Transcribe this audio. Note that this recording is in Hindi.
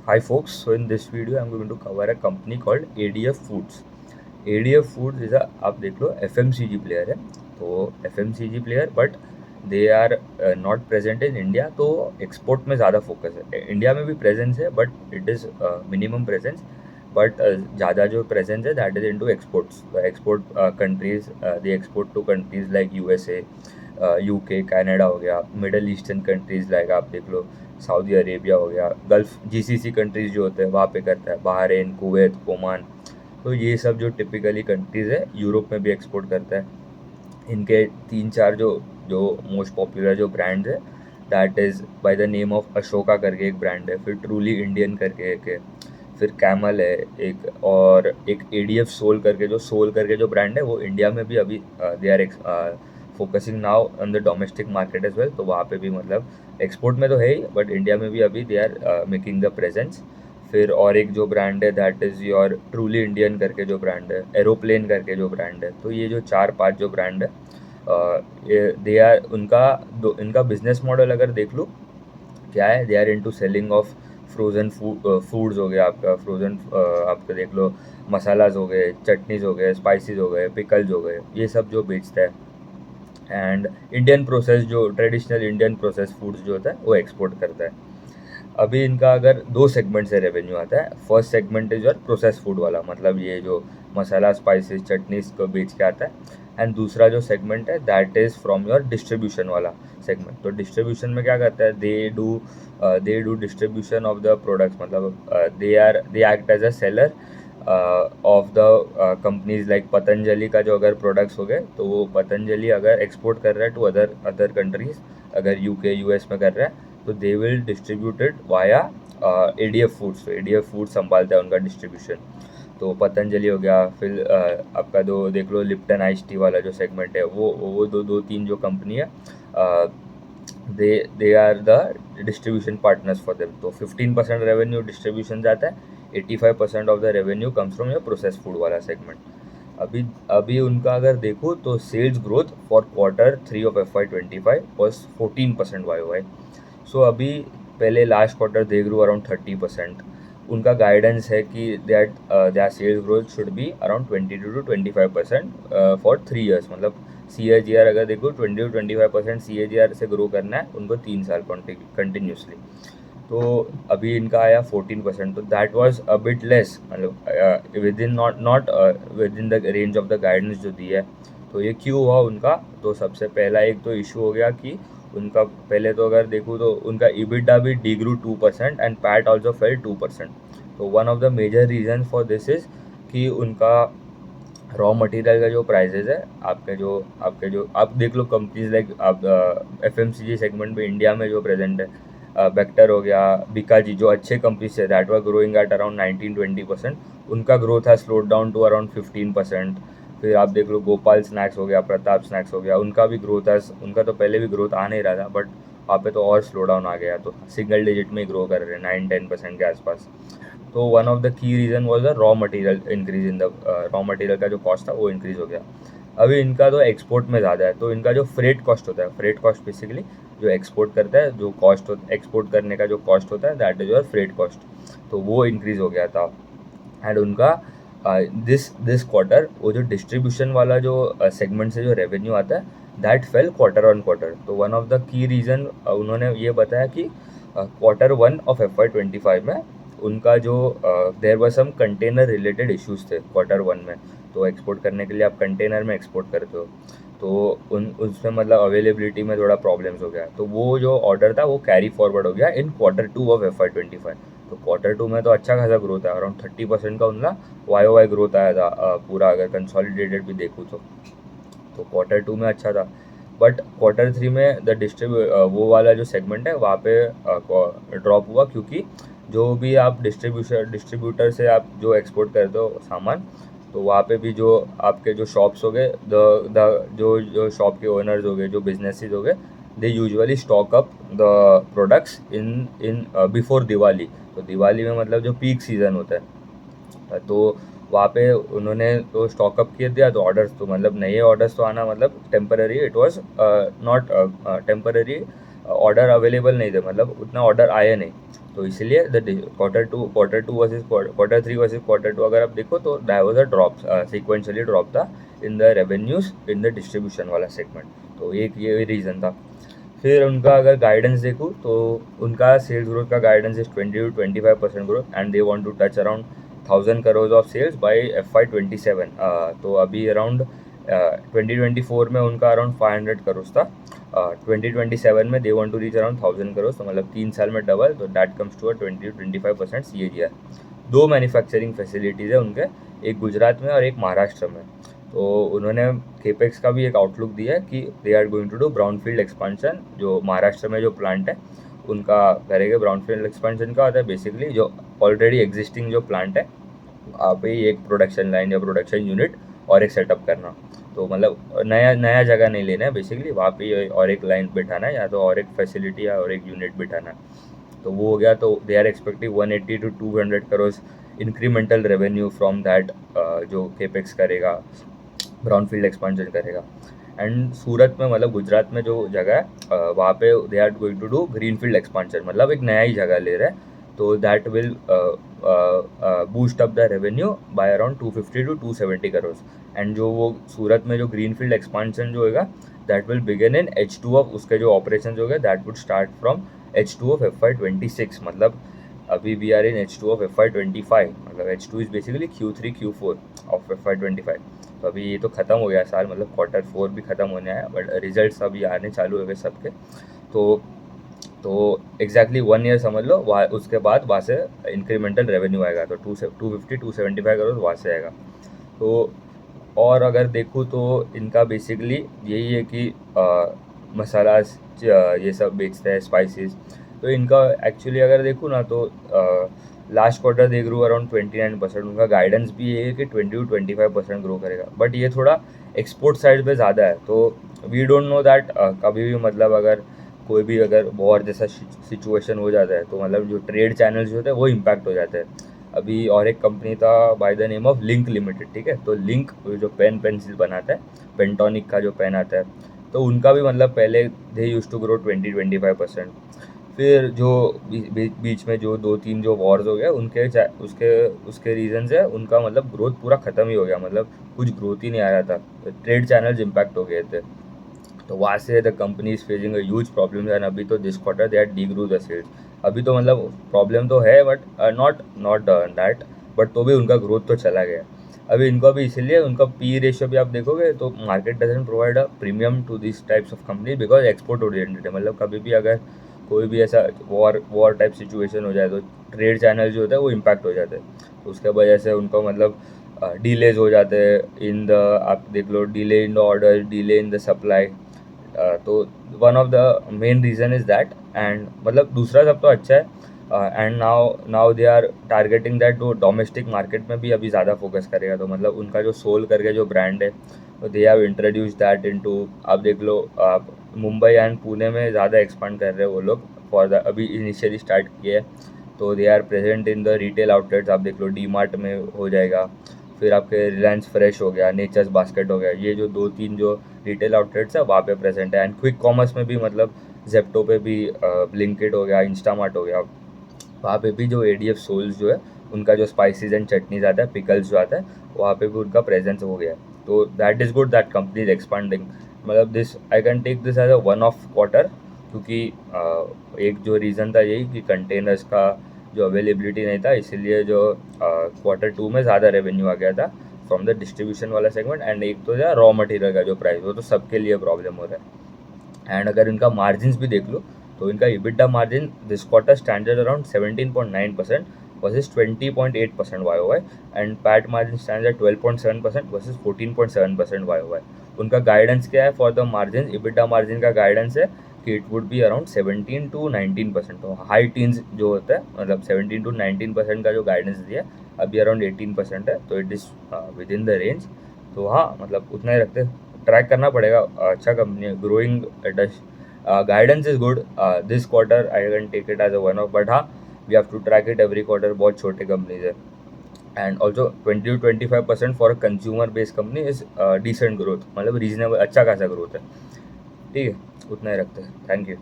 Hi folks, so in this video I'm going to cover a company called ADF Foods. ADF Foods is a आप देख लो FMCG player है, तो FMCG player but they are not present in India, तो export में ज़्यादा focus है. इंडिया में भी presence है but it is minimum presence, but ज़्यादा जो presence है that is into exports. The export countries, they export to countries like USA, UK, Canada हो गया, मिडल ईस्टर्न कंट्रीज़ लाइक आप देख लो सऊदी अरेबिया हो गया, गल्फ जीसीसी कंट्रीज़ जो होते हैं वहाँ पे करता है, बहरीन, कुवैत, ओमान, तो ये सब जो टिपिकली कंट्रीज़ है यूरोप में भी एक्सपोर्ट करता है. इनके तीन चार जो जो मोस्ट पॉपुलर जो ब्रांड्स है that is by the name of Ashoka करके एक ब्रांड है, फिर ट्रूली इंडियन करके एक है, फिर कैमल है एक, और एक एडीएफ सोल करके जो ब्रांड है वो इंडिया में भी अभी they are focusing now on the domestic market as well. तो वहाँ पे भी मतलब एक्सपोर्ट में तो है ही बट इंडिया में भी अभी they are making the presence. फिर और एक जो ब्रांड है that is your truly Indian करके जो ब्रांड है, एरोप्लेन करके जो ब्रांड है. तो ये जो 4-5 जो ब्रांड है दे आर इनका बिजनेस मॉडल अगर देख लो क्या है, they are into selling of frozen foods हो गया आपका, फ्रोज़न आपका देख लो मसालाज हो गए, चटनीज़ हो गए, स्पाइसेस हो गए, पिकल्स हो गए, ये सब जो बेचता है. एंड इंडियन प्रोसेस जो ट्रेडिशनल इंडियन प्रोसेस फूड्स जो होता है वो एक्सपोर्ट करता है. अभी इनका अगर 2 सेगमेंट से रेवेन्यू आता है. First segment is your process food वाला, मतलब ये जो मसाला स्पाइसेस चटनीज को बेच के आता है. एंड दूसरा जो सेगमेंट है that is from your distribution वाला सेगमेंट. तो डिस्ट्रीब्यूशन में क्या करता है, they do distribution of the products, मतलब they act as a seller of the companies like Patanjali का जो अगर प्रोडक्ट्स हो गए तो वो पतंजलि अगर एक्सपोर्ट कर रहा है टू अदर कंट्रीज, अगर यूके यूएस में कर रहा है तो they will distributed via ADF foods. तो एडीएफ फूड संभालता है उनका डिस्ट्रीब्यूशन. तो पतंजलि हो गया, फिर आपका जो देख लो लिप्टन आइस टी वाला जो सेगमेंट है वो दो तीन जो कंपनी है they are the distribution partners for them. तो 15% रेवेन्यू डिस्ट्रीब्यूशन जाता है, 85% of the revenue comes from your process food वाला सेगमेंट. अभी अभी उनका अगर देखो तो sales growth for Q3 of FY25 was 14% YOY. So अभी पहले last quarter they grow around 30%. उनका गाइडेंस है कि that sales growth should be around 22 to 25% for 3 years. मतलब CAGR अगर देखो 20 to 25% CAGR से ग्रो करना है उनको 3 साल कंटिन्यूसली. तो अभी इनका आया 14%, तो that was a bit less, मतलब within not within the range of the guidance जो दी है. तो ये क्यों हुआ उनका, तो सबसे पहला एक तो इशू हो गया कि उनका पहले तो अगर देखूँ तो उनका EBITDA भी degrew 2% and PAT also fell 2%. तो one of the major reason for this is कि उनका रॉ मटेरियल का जो प्राइजेज है आपके जो आप देख लो कंपनीज लाइक आप FMCG सेगमेंट में इंडिया में जो प्रेजेंट है, बेक्टर हो गया, बीकाजी, जो अच्छे कंपनीज है that were growing at around 19-20%, उनका ग्रोथ है स्लोड डाउन टू अराउंड 15%. फिर आप देख लो गोपाल स्नैक्स हो गया, प्रताप स्नैक्स हो गया, उनका भी ग्रोथ है, उनका तो पहले भी ग्रोथ आ नहीं रहा था बट वहाँ पे तो और स्लो डाउन आ गया, तो सिंगल डिजिट में ग्रो कर रहे हैं 9-10% के आसपास. तो one of the key reason was the raw material increase in the raw material का जो कॉस्ट था वो इंक्रीज़ हो गया. अभी इनका तो एक्सपोर्ट में ज़्यादा है, तो इनका जो फ्रेट कॉस्ट होता है, फ्रेट कॉस्ट बेसिकली जो एक्सपोर्ट करता है, जो कॉस्ट एक्सपोर्ट करने का जो कॉस्ट होता है that is your freight cost, तो वो इंक्रीज़ हो गया था. एंड उनका दिस क्वार्टर वो जो डिस्ट्रीब्यूशन वाला जो सेगमेंट से जो रेवेन्यू आता है दैट फेल quarter-on-quarter. तो one of the key reason उन्होंने ये बताया कि Q1 ऑफ FY25 में उनका जो there were some container related issues थे Q1 में. तो एक्सपोर्ट करने के लिए आप कंटेनर में एक्सपोर्ट करते हो, तो उसमें मतलब अवेलेबिलिटी में थोड़ा प्रॉब्लम्स हो गया, तो वो जो ऑर्डर था वो कैरी फॉरवर्ड हो गया इन Q2 ऑफ FY25. तो Q2 में तो अच्छा खासा ग्रोथ है, अराउंड 30% का उनका YOY ग्रोथ आया था पूरा अगर कंसोलिडेटेड भी देखूँ तो Q2 में अच्छा था. बट Q3 में द वो वाला जो सेगमेंट है वहाँ पे ड्रॉप हुआ, क्योंकि जो भी आप डिस्ट्रीब्यूटर से आप जो एक्सपोर्ट करते हो सामान, तो वहाँ पे भी जो आपके जो शॉप्स हो गए, द जो शॉप के ओनर्स हो गए, जो बिजनेसेस हो गए, they usually stock up the products in before Diwali. तो दिवाली में मतलब जो पीक सीज़न होता है, तो वहाँ पे उन्होंने तो स्टॉकअप किए दिया, तो ऑर्डर्स तो मतलब नए ऑर्डर्स तो आना मतलब temporary, it was not temporary, order available नहीं थे, मतलब उतना ऑर्डर आया नहीं. तो इसीलिए quarter two versus quarter 3 versus quarter 2 अगर आप देखो तो that was a drop, sequentially drop था in the revenues in the distribution वाला सेगमेंट। तो एक ये रीज़न था। फिर उनका अगर गाइडेंस देखूँ तो उनका सेल्स ग्रोथ का guidance is 20 to 25% growth and they want to touch around 1000 crores of sales by FY27। तो अभी अराउंड 2024 में उनका अराउंड 500 crores था। 2027 में they want to reach around 1000 crores, तो मतलब 3 साल में डबल, तो that comes to 20 to 25% CAGR। 2 manufacturing facilities है उनके, एक गुजरात में और एक महाराष्ट्र में। तो उन्होंने केपेक्स का भी एक आउटलुक दिया है कि they are going to do brownfield expansion. जो महाराष्ट्र में जो प्लांट है उनका करेंगे। ब्राउनफील्ड एक्सपांशन का होता है बेसिकली जो ऑलरेडी एग्जिस्टिंग जो प्लांट है वहाँ पे ही एक प्रोडक्शन लाइन या प्रोडक्शन यूनिट और एक सेटअप करना। तो मतलब नया नया जगह नहीं लेना है बेसिकली, वहाँ पे और एक लाइन बिठाना है या तो और एक फैसिलिटी या और एक यूनिट बिठाना है। तो वो हो गया। तो they are expecting 180 to 200 crores incremental revenue from that, जो केपेक्स करेगा, ब्राउनफील्ड एक्सपांशन करेगा। एंड सूरत में मतलब गुजरात में जो जगह है वहाँ पे they are going to do greenfield expansion, मतलब एक नया ही जगह ले रहे हैं। तो that will boost up the revenue by around 250 to 270 crores। And जो वो सूरत में जो ग्रीनफील्ड एक्सपांशन जो होगा that will begin in H2 of उसके जो ऑपरेशन हो गए that would start from H2 of FY26। मतलब अभी we are in H2 of FY25, मतलब H2 is basically Q3 Q4 of FY25। तो अभी ये तो ख़त्म हो गया साल, मतलब क्वार्टर 4 भी ख़त्म होने आया, बट रिजल्ट्स अभी आने चालू हो गए सबके। तो एग्जैक्टली 1 ईयर समझ लो, वहाँ उसके बाद वहाँ से इंक्रीमेंटल रेवेन्यू आएगा। तो 250 275 करोड़ वहाँ से आएगा। तो और अगर देखूँ तो इनका बेसिकली यही है कि मसाला ये सब बेचते हैं, स्पाइसेस। तो इनका एक्चुअली अगर देखूँ ना तो last quarter they grow around 29%। उनका गाइडेंस भी ये है कि 20 to 25% ग्रो करेगा, बट ये थोड़ा एक्सपोर्ट साइड पे ज़्यादा है। तो वी डोंट नो दैट कभी भी मतलब अगर कोई भी अगर वॉर जैसा सिचुएशन हो जाता है तो मतलब जो ट्रेड चैनल्स होते हैं वो इम्पैक्ट हो जाते हैं। अभी और एक कंपनी था by the name of link limited, ठीक है। तो लिंक जो पेन पेंसिल बनाता है, पेंटोनिक का जो पेन आता है, तो उनका भी मतलब पहले दे यूज टू ग्रो 20-25%। फिर जो बीच में जो 2-3 जो वॉर्स हो गए उसके उसके रीजन से उनका मतलब ग्रोथ पूरा ख़त्म ही हो गया, मतलब कुछ ग्रोथ ही नहीं आ रहा था। ट्रेड चैनल्स इम्पैक्ट हो गए थे। तो वहाँ से the company is facing a huge problem. And अभी तो this quarter they are degrew the sales. अभी तो मतलब प्रॉब्लम तो है but not not that, but तो भी उनका ग्रोथ तो चला गया। अभी इनको भी इसीलिए उनका पी रेशियो भी आप देखोगे तो market doesn't provide a premium to this types of company because export oriented है। मतलब कभी भी अगर कोई भी ऐसा वॉर टाइप सिचुएशन हो जाए तो ट्रेड चैनल जो होता है वो इम्पैक्ट हो जाता है। तो उसके वजह से उनको मतलब डिलेज हो जाते हैं इन द, आप देख लो, delay in the order, delay in the supply. तो one of the main reason is that. And मतलब दूसरा सब तो अच्छा है। And now they are targeting that वो डोमेस्टिक मार्केट में भी अभी ज़्यादा फोकस करेगा। तो मतलब उनका जो सोल करके जो ब्रांड है तो they have introduce that into, आप देख लो, आप मुंबई एंड पुणे में ज़्यादा एक्सपांड कर रहे हैं वो लोग फॉर द, अभी इनिशियली स्टार्ट किए हैं। तो they are present in the retail outlets, आप देख लो डी मार्ट में हो जाएगा, फिर आपके रिलायंस फ्रेश हो गया, नेचर्स बास्केट हो गया, ये जो 2-3 जो रिटेल आउटलेट्स है वहाँ पे प्रेजेंट है। एंड क्विक कॉमर्स में भी मतलब जेप्टो पे भी, ब्लिंकिट हो गया, इंस्टामार्ट हो गया, वहाँ पे भी जो ADF सोल्स जो है उनका जो स्पाइसेस एंड चटनीज आता है, पिकल्स जो आता है, वहाँ पे भी उनका प्रेजेंस हो गया। तो that is good that company is expanding. मतलब this I can take this as a one of quarter, क्योंकि एक जो रीज़न था यही कि कंटेनर्स का जो अवेलेबिलिटी नहीं था, इसीलिए जो क्वार्टर 2 में ज़्यादा रेवेन्यू आ गया था फ्रॉम द डिस्ट्रीब्यूशन वाला सेगमेंट। एंड एक तो जो रॉ मटेरियल का जो प्राइस, वो तो सबके लिए प्रॉब्लम हो रहा है। एंड अगर इनका मार्जिन्स भी देख लो तो इनका EBITDA margin this quarter standard around 17.9% versus 20.8% YOY। And PAT margin stand at 12.7% versus 14.7% YOY। उनका गाइडेंस क्या है for the margin? EBITDA margin का गाइडेंस है कि it would be around 17 to 19%। तो हाई टीन्स जो होता है, मतलब 17 to 19% का जो गाइडेंस दिया है, अभी अराउंड 18% है। तो it is with in the range. तो हाँ, मतलब उतना ही रखते, ट्रैक करना पड़ेगा। अच्छा कंपनी है, growing guidance is good. This quarter I can take it as a one off, but हाँ, we have to track it every quarter। बहुत छोटे कंपनीज है। And also 20 to 25% for a consumer based company is decent growth, मतलब रीजनेबल, अच्छा खासा ग्रोथ है। ठीक है, उतना ही रखते हैं। Thank you.